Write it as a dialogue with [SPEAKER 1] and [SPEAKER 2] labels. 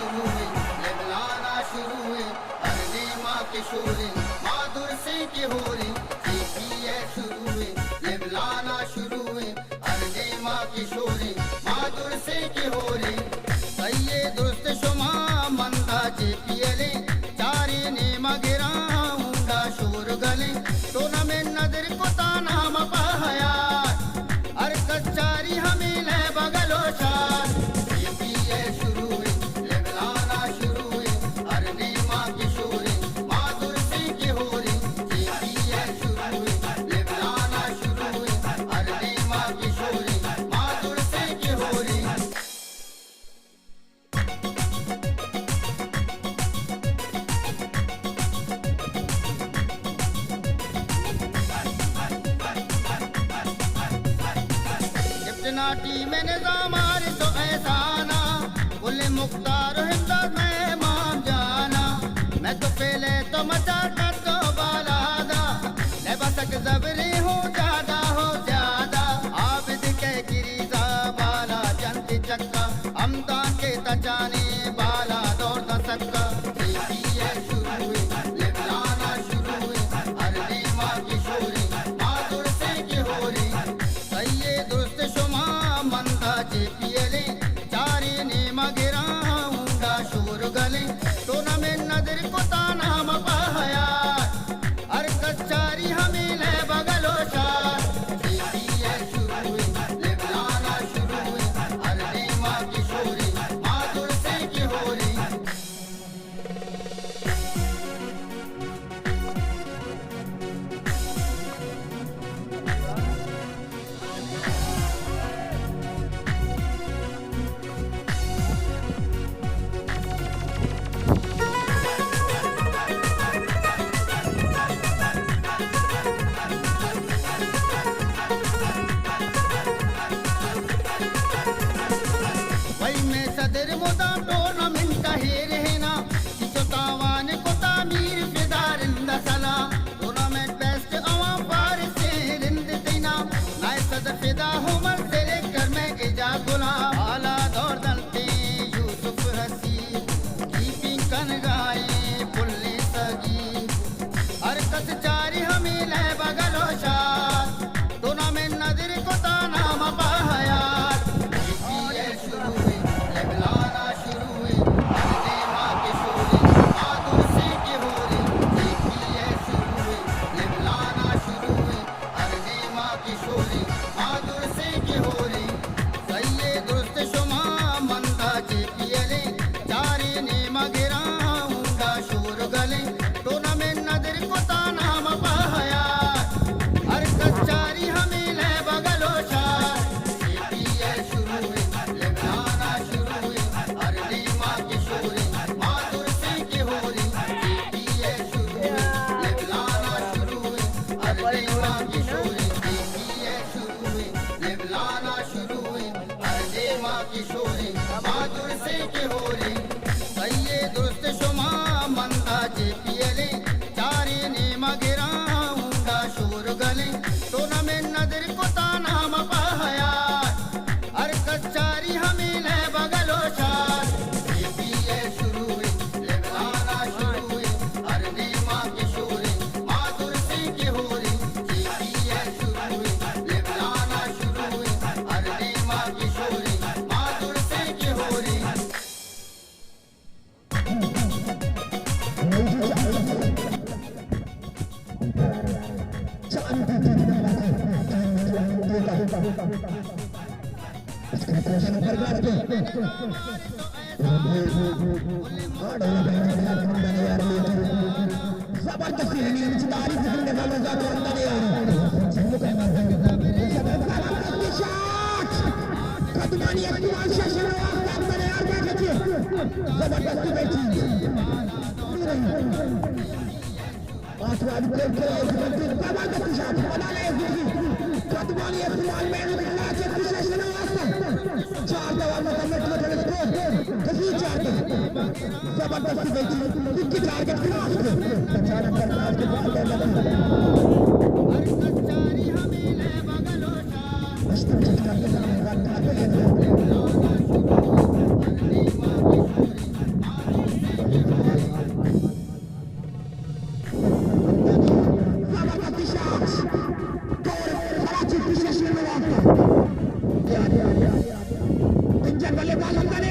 [SPEAKER 1] शुरू हुई, ये बुलाना शुरू हुई, अरने माँ के शोरे माधुर से के हो रही, ये शुरू हुई, ये बुलाना शुरू हुई, अरने माँ के शोरे माधुर से के हो रही, सैये दुरुस्त शुमा मंदा जे पियले, चारे ने मगरा ऊंडा शोर गले, टोना में नदर को ताना मपाया, अर कच्चारी हमें ले बगलो शार, ये शुरू हुई, ये बुलाना शुरू हुई, अरने माँ के शोरे माधुर से के हो रही, ये शुरू हुई, ये बुलाना शुरू हुई, अरने माँ के शोरे माधुर से के हो रही। नाटी में निज़ामार तो ऐसा ना बोले मुख्तार हिंदर में माम जाना, मैं तो पहले तो मचा कर तो बालादा, ले बसक जबरी हूँ ज्यादा हो ज्यादा, आबिद के गिरीजा बाला जंती चक्का, अमदान के तचाने बाला दौड़ न सकता, ये शुरू हुई, ले बुलाना शुरू हुई, अरने माँ की शोरी माधुर से की हो रही, सैये दुरुस्त शुमा मंदा जे पियले, चारे ने मगरा ऊंडा शोर गले, टोना में नदर को ताना मपाया, अर कच्चारी हमें ले बगलो शार, ये शुरू हुई, ले बुलाना शुरू हुई, अरने माँ की शोरी माधुर से की हो रही। वही में सदर मुदा टूर्नामेंट हे रहना, जो तावान को तामीर फिदार इंदसला, टूर्नामेंट बेस्ट अवाम पार से रिंद देना, नाय सदर फिदा हुमर से लेकर मैं इजा गुला, आला दौर दलते यूसुफ हसी, कीपिंग कन गाए पुल्ले सगी, हर कस चारी हमें ले बगलो शार, टूर्नामेंट नजर को ताना मपाया, ये शुरू हुई, ये बुलाना शुरू हुई, अरने माँ के शोरे माधुर से के हो रही, ये शुरू हुई, ये बुलाना शुरू हुई, अरने माँ के शोरे माधुर से के हो रही, सैये दुरुस्त शुमा मंदा जे पियले, चारे ने मगरा ऊंडा शोर गले, टोना में नदर को ताना मपाया, हर कच्चारी हमें ले बगलो शार, ये शुरू हुई, ये बुलाना शुरू हुई, अरने माँ के शोरे माधुर से के हो रही, ये शुरू हुई, ये बुलाना शुरू हुई, अरने माँ के शोरे, ये शुरू हुई, ये बुलाना शुरू हुई, अरने माँ के शोरे माधुर से के हो रही, सैये दुरुस्त शुमा मंदा जे पियले, चारे ने मगरा ऊंडा शोर गले, टोना में नदर को ताना मपाया, हर कच्चारी हमें ले बगलो शार, ये शुरू हुई, ये बुलाना शुरू हुई, अरने माँ के शोरे माधुर से के हो रही, ये शुरू हुई, ये बुलाना शुरू हुई, अरने माँ के शोरे माधुर से के हो रही।
[SPEAKER 2] बल्लेबाज हमजा